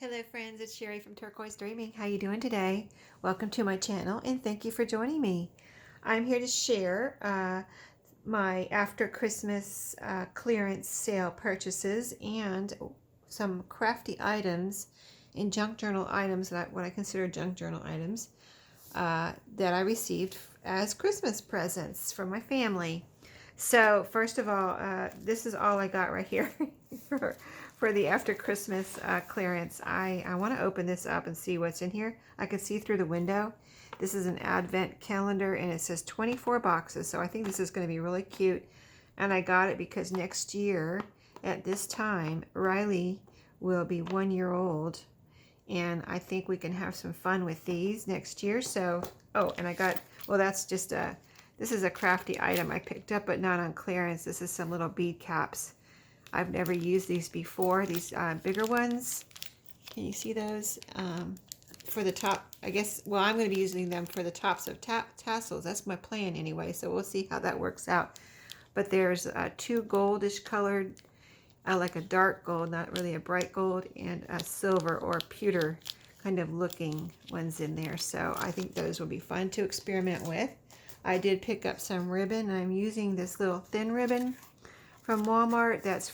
Hello friends, it's Sherry from Turquoise Dreaming. How you doing today? Welcome to my channel and thank you for joining me. I'm here to share my after Christmas clearance sale purchases and some crafty items and junk journal items, what I consider junk journal items, that I received as Christmas presents from my family. So first of all, this is all I got right here for the after Christmas clearance. I want to open this up and see what's in here. I can see through the window. This is an advent calendar and it says 24 boxes. So I think this is going to be really cute. And I got it because next year at this time, Riley will be 1 year old. And I think we can have some fun with these next year. So, oh, and I got, well, that's just this is a crafty item I picked up, but not on clearance. This is some little bead caps. I've never used these before, these bigger ones. Can you see those? For the top, I guess, well, I'm going to be using them for the tops of tassels. That's my plan anyway, so we'll see how that works out. But there's two goldish colored, like a dark gold, not really a bright gold, and a silver or pewter kind of looking ones in there. So I think those will be fun to experiment with. I did pick up some ribbon. I'm using this little thin ribbon from Walmart. That's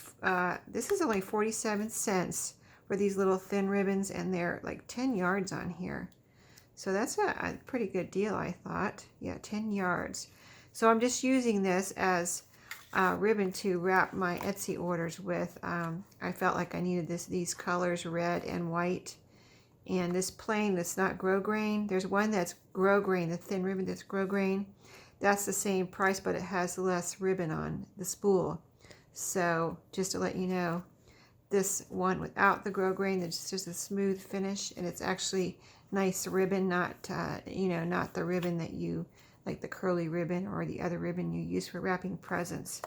this is only 47 cents for these little thin ribbons, and they're like 10 yards on here. So that's a pretty good deal, I thought. Yeah, 10 yards. So I'm just using this as ribbon to wrap my Etsy orders with. I felt like I needed these colors, red and white. And this plain that's not grosgrain. There's one that's grosgrain, the thin ribbon that's grosgrain. That's the same price, but it has less ribbon on the spool. So just to let you know, this one without the grosgrain, it's just a smooth finish, and it's actually nice ribbon, not not the ribbon that you like, the curly ribbon or the other ribbon you use for wrapping presents,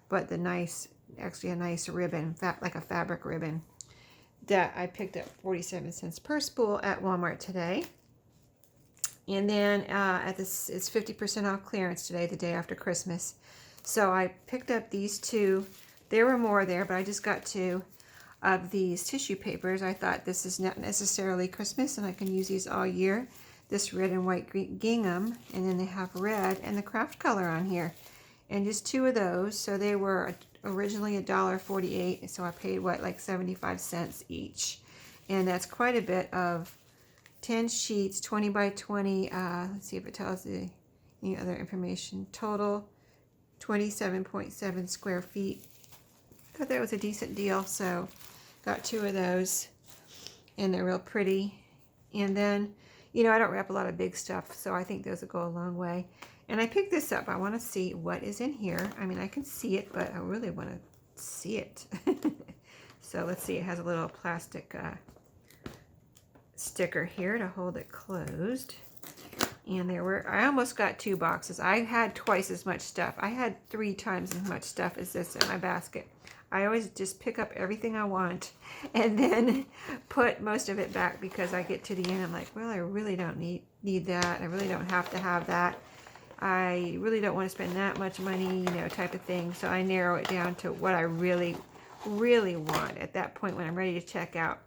but the nice, actually a nice ribbon, like a fabric ribbon that I picked up 47 cents per spool at Walmart today. And then at this, it's 50% off clearance today, the day after Christmas. So I picked up these two. There were more there, but I just got two of these tissue papers. I thought this is not necessarily Christmas, and I can use these all year. This red and white gingham, and then they have red and the craft color on here. And just two of those. So they were originally $1.48, so I paid, what, like 75 cents each. And that's quite a bit of 10 sheets, 20 by 20. Let's see if it tells any other information. Total 27.7 square feet. Thought that was a decent deal, so got two of those, and they're real pretty. And then, I don't wrap a lot of big stuff, so I think those will go a long way. And I picked this up. I want to see what is in here. I mean, I can see it, but I really want to see it. So let's see. It has a little plastic sticker here to hold it closed. And I almost got 2 boxes. I had twice as much stuff. I had 3 times as much stuff as this in my basket. I always just pick up everything I want and then put most of it back, because I get to the end, I'm like, well, I really don't need that. I really don't have to have that. I really don't want to spend that much money, type of thing. So I narrow it down to what I really, really want at that point when I'm ready to check out.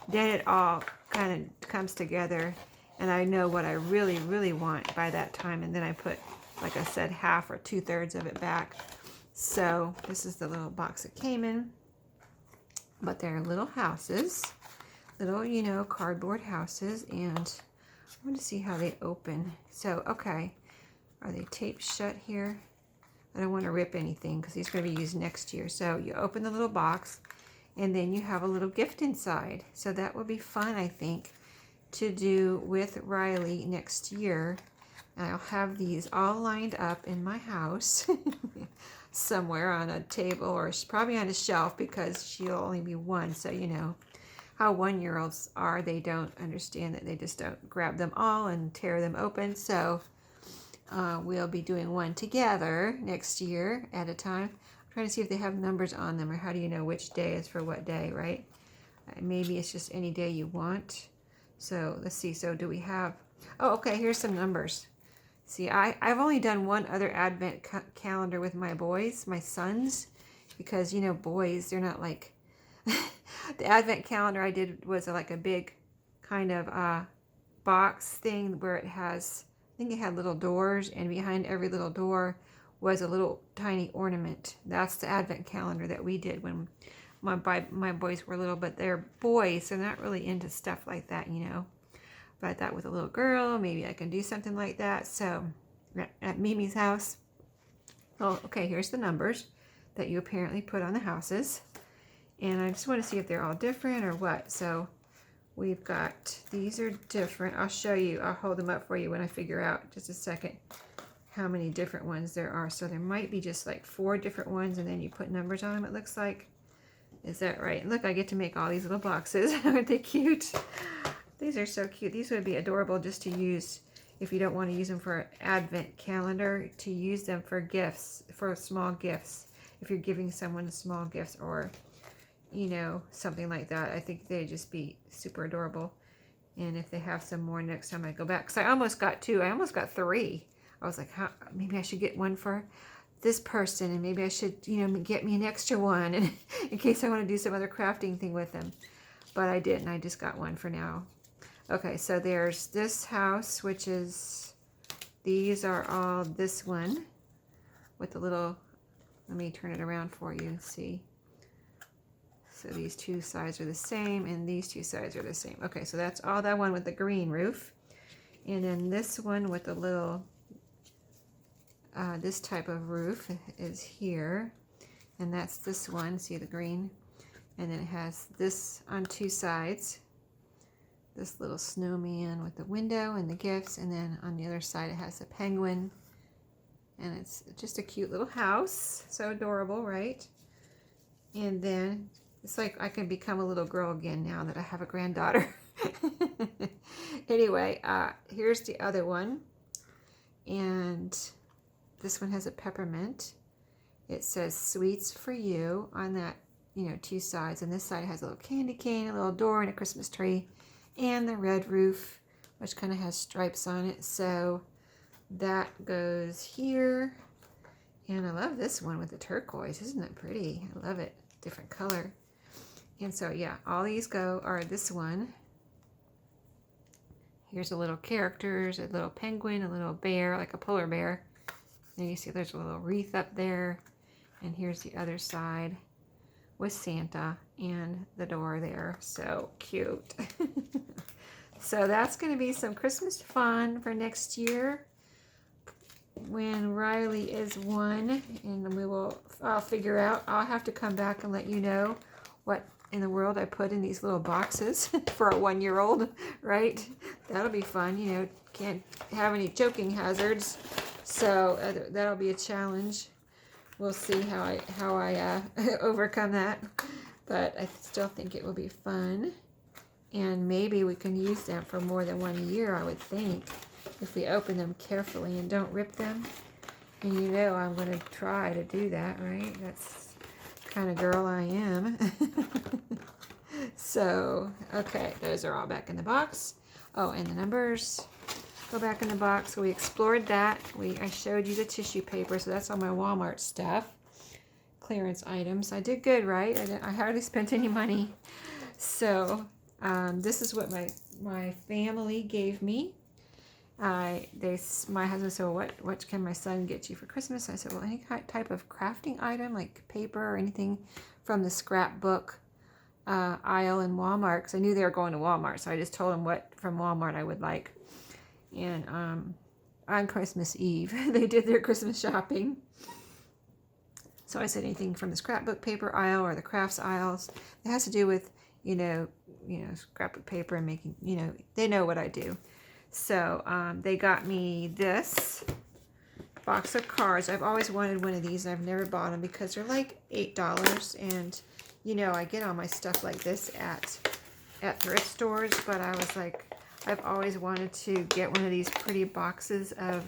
Then it all kind of comes together, and I know what I really, really want by that time. And then I put, like I said, half or 2/3 of it back. So this is the little box it came in. But they're little houses, little, cardboard houses. And I want to see how they open. So, okay. Are they taped shut here? I don't want to rip anything because these are going to be used next year. So you open the little box, and then you have a little gift inside. So that would be fun, I think, to do with Riley next year. I'll have these all lined up in my house somewhere on a table, or probably on a shelf, because she'll only be 1. So how 1-year-olds are. They don't understand that. They just don't grab them all and tear them open. So we'll be doing one together next year at a time. I'm trying to see if they have numbers on them, or how do you know which day is for what day, right? Maybe it's just any day you want. So let's see. So do we have, oh, okay, here's some numbers. See, I've only done one other advent calendar with my boys, my sons, because, boys, they're not like The advent calendar I did was like a big kind of box thing where it has, I think it had little doors, and behind every little door was a little tiny ornament. That's the advent calendar that we did when my boys were little, but they're boys, so they're not really into stuff like that, you know. But I thought with a little girl, maybe I can do something like that. So at Mimi's house, oh, okay, here's the numbers that you apparently put on the houses. And I just want to see if they're all different or what. So we've got, these are different. I'll show you, I'll hold them up for you when I figure out just a second how many different ones there are. So there might be just like 4 different ones, and then you put numbers on them, it looks like. Is that right? Look, I get to make all these little boxes. Aren't they cute? These are so cute. These would be adorable just to use if you don't want to use them for an advent calendar, to use them for gifts, for small gifts. If you're giving someone small gifts or, you know, something like that. I think they'd just be super adorable. And if they have some more next time I go back, because I almost got 2. I almost got 3. I was like, maybe I should get one for this person, and maybe I should, you know, get me an extra one and in case I want to do some other crafting thing with them. But I didn't. I just got one for now. Okay, so there's this house, which is, these are all this one with the little, let me turn it around for you and see. So these 2 sides are the same, and these 2 sides are the same. Okay, so that's all that one with the green roof. And then this one with the little, this type of roof is here. And that's this one, see the green? And then it has this on 2 sides. This little snowman with the window and the gifts, and then on the other side it has a penguin, and it's just a cute little house. So adorable, right? And then it's like I can become a little girl again now that I have a granddaughter. Anyway, here's the other one, and this one has a peppermint. It says sweets for you on that, you know, 2 sides, and this side has a little candy cane, a little door, and a Christmas tree. And the red roof, which kind of has stripes on it. So that goes here. And I love this one with the turquoise. Isn't that pretty? I love it. Different color. And so, yeah, all these are this one. Here's a little characters, a little penguin, a little bear, like a polar bear. And you see there's a little wreath up there. And here's the other side with Santa and the door there. So cute. So that's going to be some Christmas fun for next year when Riley is 1, and I'll figure out, I'll have to come back and let you know what in the world I put in these little boxes for a 1-year-old, right? That'll be fun. You know, can't have any choking hazards, so that'll be a challenge. We'll see how I overcome that, but I still think it will be fun, and maybe we can use them for more than 1 year, I would think, if we open them carefully and don't rip them. And you know I'm going to try to do that, right? That's the kind of girl I am. So, okay, those are all back in the box. Oh, and the numbers go back in the box. So we explored that. I showed you the tissue paper, so that's all my Walmart stuff. Clearance items. I did good, right? I hardly spent any money. So this is what my family gave me. My husband said, well, what can my son get you for Christmas? I said, well, any type of crafting item, like paper or anything from the scrapbook aisle in Walmart, because I knew they were going to Walmart, so I just told them what from Walmart I would like. And on Christmas Eve, they did their Christmas shopping. So I said anything from the scrapbook paper aisle or the crafts aisles that has to do with, you know, scrapbook paper and making, they know what I do. So they got me this box of cards. I've always wanted one of these, and I've never bought them because they're like $8. And, I get all my stuff like this at thrift stores, but I was like, I've always wanted to get one of these pretty boxes of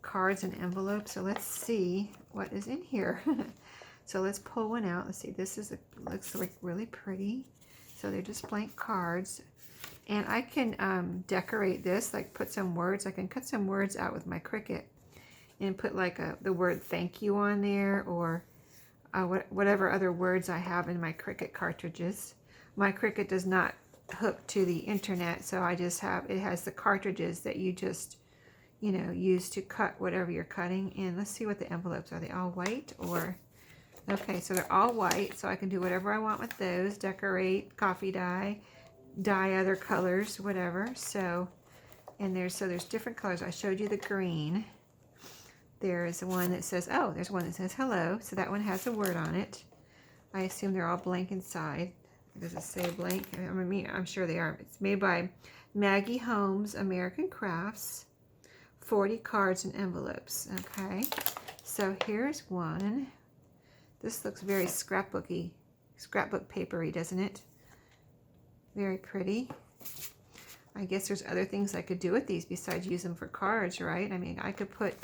cards and envelopes. So let's see what is in here. So let's pull one out. Let's see. This looks like really pretty. So they're just blank cards. And I can decorate this, like put some words. I can cut some words out with my Cricut and put like the word thank you on there, or whatever other words I have in my Cricut cartridges. My Cricut does not hook to the internet, so I just have, it has the cartridges that you just, you know, use to cut whatever you're cutting. And let's see what the envelopes are. They all white or... Okay, so they're all white, so I can do whatever I want with those. Decorate, coffee dye, dye other colors, whatever. So, and there's different colors. I showed you the green. There's one that says, oh, there's one that says hello. So that one has a word on it. I assume they're all blank inside. Does it say blank? I mean, I'm sure they are. It's made by Maggie Holmes American Crafts. 40 cards and envelopes. Okay, so here's one. This looks very scrapbooky, scrapbook papery, doesn't it? Very pretty. I guess there's other things I could do with these besides use them for cards, right? I mean, I could put,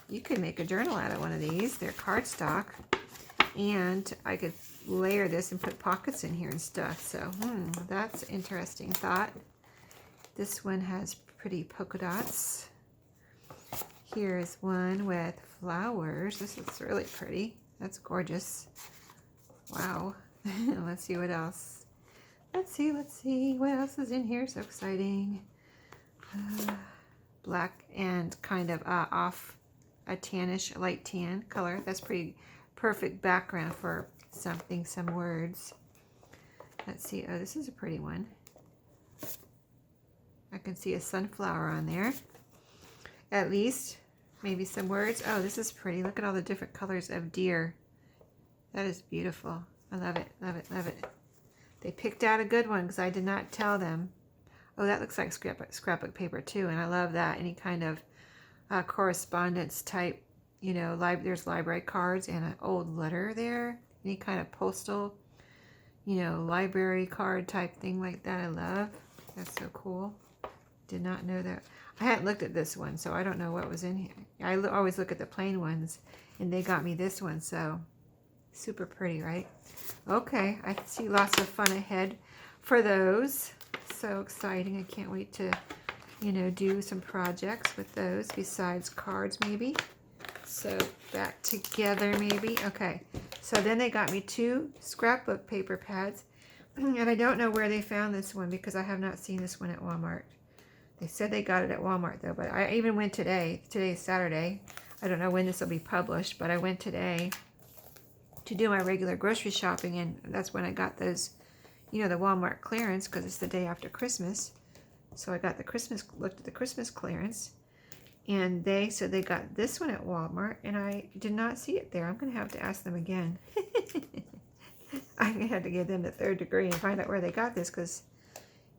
you could make a journal out of one of these. They're cardstock. And I could layer this and put pockets in here and stuff. So, that's an interesting thought. This one has pretty polka dots. Here's one with flowers. This looks really pretty. That's gorgeous. Wow. Let's see what else. Let's see. What else is in here? So exciting. Black and kind of off a tannish, light tan color. That's pretty perfect background for something, some words. Let's see. Oh, this is a pretty one. I can see a sunflower on there. At least. Maybe some words. Oh, this is pretty. Look at all the different colors of deer. That is beautiful. I love it, love it, love it. They picked out a good one because I did not tell them. Oh, that looks like scrapbook paper too, and I love that. Any kind of correspondence type, you know, there's library cards and an old letter there. Any kind of postal, you know, library card type thing like that. I love. That's so cool. Did not know that. I hadn't looked at this one, so I don't know what was in here. I always look at the plain ones, and they got me this one, so super pretty, right? Okay, I see lots of fun ahead for those. So exciting. I can't wait to, you know, do some projects with those besides cards maybe. So back together maybe. Okay, so then they got me 2 scrapbook paper pads, and I don't know where they found this one because I have not seen this one at Walmart. They said they got it at Walmart though, but I even went today. Today's Saturday. I don't know when this will be published, but I went today to do my regular grocery shopping, and that's when I got those, you know, the Walmart clearance because it's the day after Christmas. So I got the looked at the Christmas clearance, and they said they got this one at Walmart, and I did not see it there. I'm going to have to ask them again. I'm going to have to give them the 3rd degree and find out where they got this because,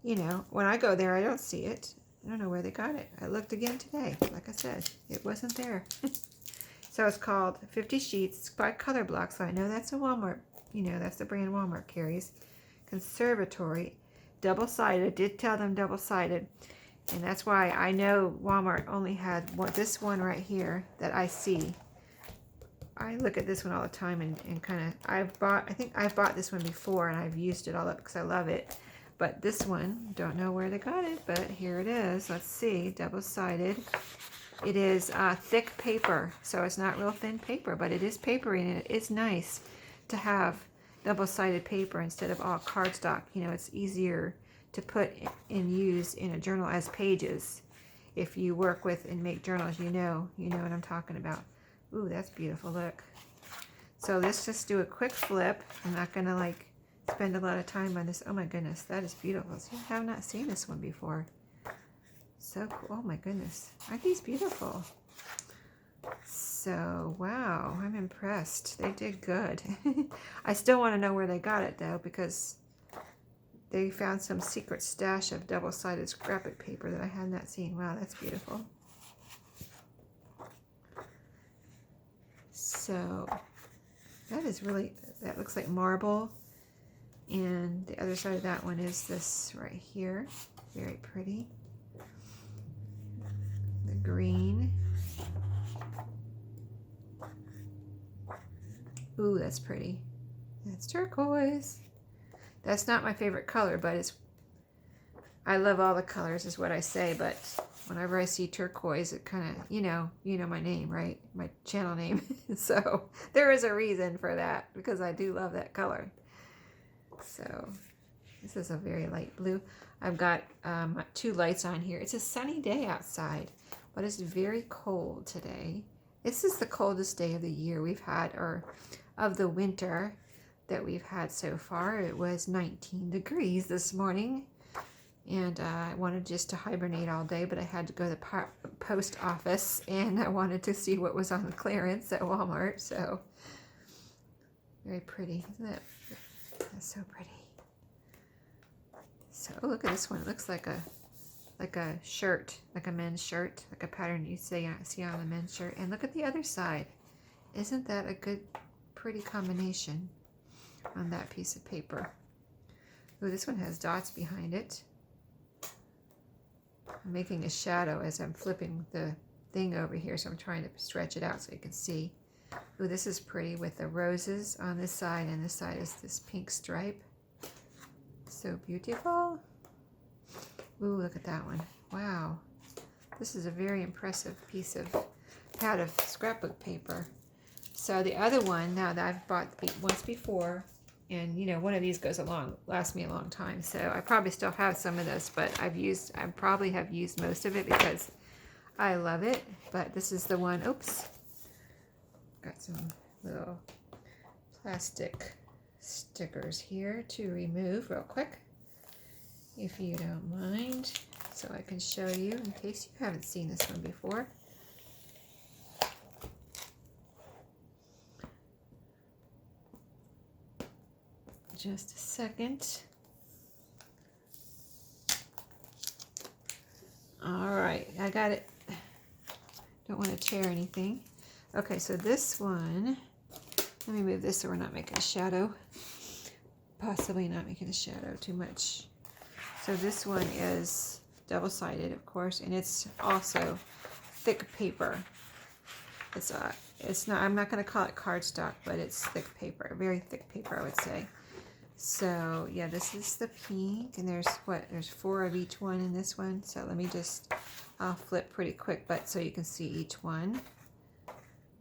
you know, when I go there, I don't see it. I don't know where they got it. I looked again today. Like I said, it wasn't there. So it's called 50 Sheets. It's by Color Block, so I know that's a Walmart. You know, that's the brand Walmart carries. Conservatory. Double-sided. Did tell them double-sided. And that's why I know Walmart only had this one right here that I see. I look at this one all the time and kind of, I think I've bought this one before and I've used it all up because I love it. But this one, don't know where they got it, but here it is. Let's see, double-sided. It is thick paper, so it's not real thin paper, but it is papery, and it is nice to have double-sided paper instead of all cardstock. You know, it's easier to put and use in a journal as pages. If you work with and make journals, you know what I'm talking about. Ooh, that's beautiful, look. So let's just do a quick flip. I'm not gonna like spend a lot of time on this. Oh my goodness, that is beautiful. See, I have not seen this one before. So cool. Oh my goodness, aren't these beautiful? So wow, I'm impressed. They did good. I still want to know where they got it though, because they found some secret stash of double-sided scrapbook paper that I have not seen. Wow, that's beautiful. So that is really, that looks like marble. And the other side of that one is this right here. Very pretty. The green. Ooh, that's pretty. That's turquoise. That's not my favorite color, but it's I love all the colors is what I say, but whenever I see turquoise, it kind of, you know my name, right? My channel name. So there is a reason for that, because I do love that color. So this is a very light blue. I've got 2 lights on here. It's a sunny day outside, but it's very cold today. This is the coldest day of the year we've had, or of the winter that we've had so far. It was 19 degrees this morning. And I wanted just to hibernate all day, but I had to go to the post office, and I wanted to see what was on the clearance at Walmart. So very pretty, isn't it? That's so pretty. So look at this one. It looks like a shirt, like a men's shirt, like a pattern you see on a men's shirt. And look at the other side. Isn't that a good, pretty combination on that piece of paper? Oh, this one has dots behind it. I'm making a shadow as I'm flipping the thing over here, so I'm trying to stretch it out so you can see. Oh, this is pretty with the roses on this side, and this side is this pink stripe. So beautiful. Ooh, look at that one. Wow. This is a very impressive piece of pad of scrapbook paper. So the other one, now that I've bought once before, and you know, one of these lasts me a long time. So I probably still have some of this, but I probably have used most of it because I love it. But this is the one, oops, got some little plastic stickers here to remove real quick, if you don't mind, so I can show you in case you haven't seen this one before. Just a second. All right, I got it. Don't want to tear anything. Okay, so this one, let me move this so we're not making a shadow. Possibly not making a shadow too much. So this one is double-sided, of course, and it's also thick paper. It's not, I'm not going to call it cardstock, but it's thick paper, very thick paper, I would say. So yeah, this is the pink, and there's 4 of each one in this one. So let me I'll flip pretty quick, but so you can see each one.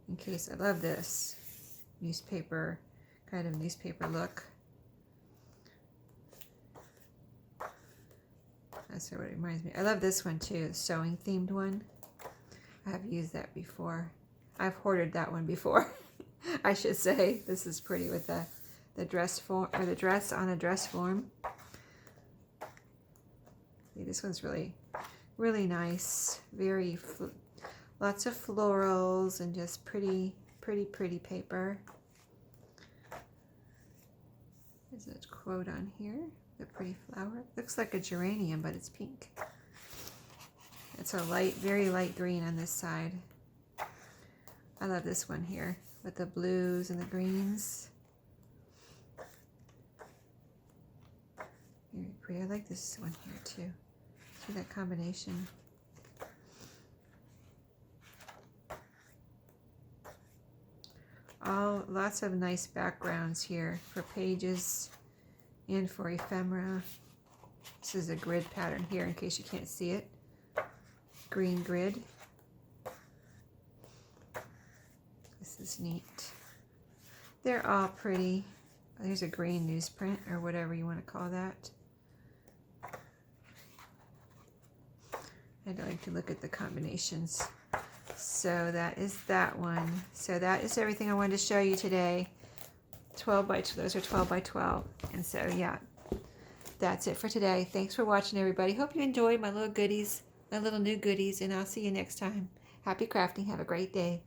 In case, I love this newspaper, kind of newspaper look. That's what it reminds me. I love this one too, the sewing themed one. I have used that before. I've hoarded that one before. I should say. This is pretty with the dress form, or the dress on a dress form. See, this one's really, really nice. Lots of florals and just pretty paper. There's a quote on here. The pretty flower. Looks like a geranium, but it's pink. It's a very light green on this side. I love this one here with the blues and the greens. Very pretty. I like this one here too. See that combination? Lots of nice backgrounds here for pages and for ephemera. This is a grid pattern here in case you can't see it. Green grid. This is neat. They're all pretty. There's a green newsprint, or whatever you want to call that. I'd like to look at the combinations. So that is that one. So that is everything I wanted to show you today. 12 by 12. Those are 12 by 12. And so yeah, that's it for today. Thanks for watching, everybody. Hope you enjoyed my little goodies, my little new goodies, and I'll see you next time. Happy crafting. Have a great day.